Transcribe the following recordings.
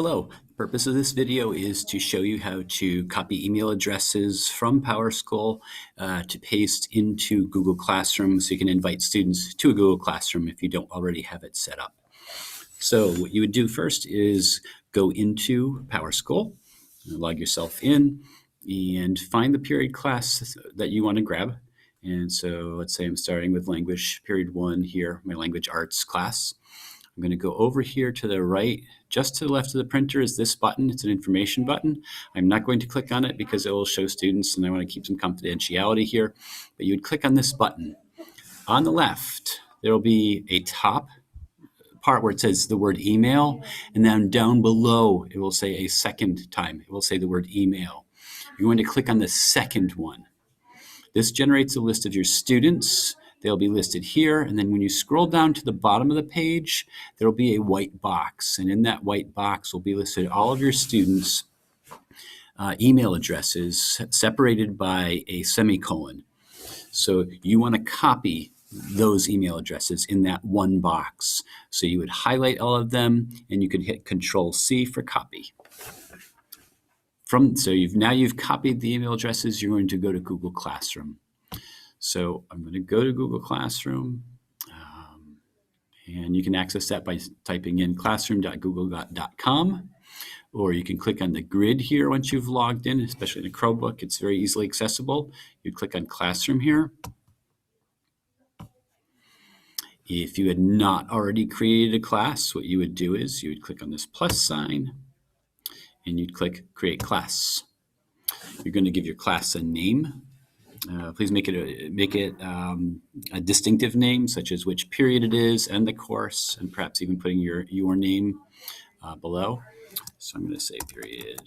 Hello, the purpose of this video is to show you how to copy email addresses from PowerSchool to paste into Google Classroom so you can invite students to a Google Classroom if you don't already have it set up. So what you would do first is go into PowerSchool, log yourself in, and find the period class that you want to grab. And so let's say I'm starting with language period 1 here, my language arts class. I'm going to go over here to the right, just to the left of the printer is this button. It's an information button. I'm not going to click on it because it will show students and I want to keep some confidentiality here. But you would click on this button. On the left, there will be a top part where it says the word email, and then down below it will say a second time. It will say the word email. You're going to click on the second one. This generates a list of your students. They'll be listed here, and then when you scroll down to the bottom of the page, there will be a white box, and in that white box will be listed all of your students' email addresses separated by a semicolon. So you want to copy those email addresses in that one box. So you would highlight all of them, and you could hit Control-C for copy. So you've copied the email addresses. You're going to go to Google Classroom. So I'm going to go to Google Classroom, and you can access that by typing in classroom.google.com, or you can click on the grid here once you've logged in, especially in a Chromebook. It's very easily accessible. You click on Classroom here. If you had not already created a class, what you would do is you would click on this plus sign, and you'd click Create Class. You're going to give your class a name. Please make it a distinctive name, such as which period it is and the course, and perhaps even putting your name below. So I'm going to say period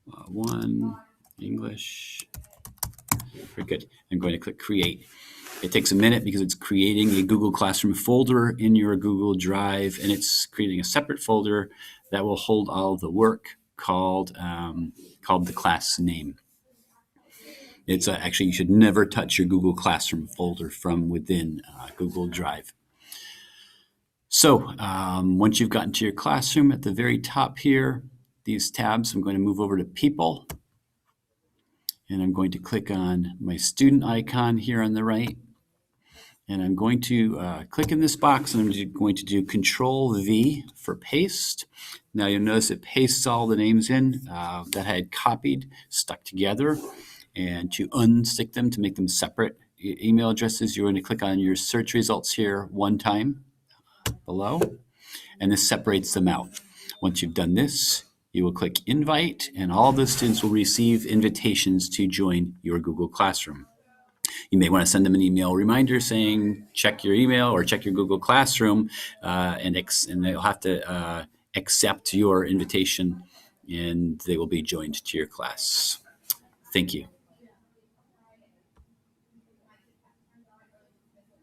1 English. Very good. I'm going to click Create. It takes a minute because it's creating a Google Classroom folder in your Google Drive, and it's creating a separate folder that will hold all the work called the class name. It's actually, you should never touch your Google Classroom folder from within Google Drive. So once you've gotten to your classroom, at the very top here, these tabs, I'm going to move over to People. And I'm going to click on my student icon here on the right. And I'm going to click in this box, and I'm going to do Control-V for paste. Now you'll notice it pastes all the names in that I had copied, stuck together. And to unstick them, to make them separate email addresses, you're going to click on your search results here one time below, and this separates them out. Once you've done this, you will click Invite, and all the students will receive invitations to join your Google Classroom. You may want to send them an email reminder saying, check your email or check your Google Classroom, and they'll have to accept your invitation, and they will be joined to your class. Thank you.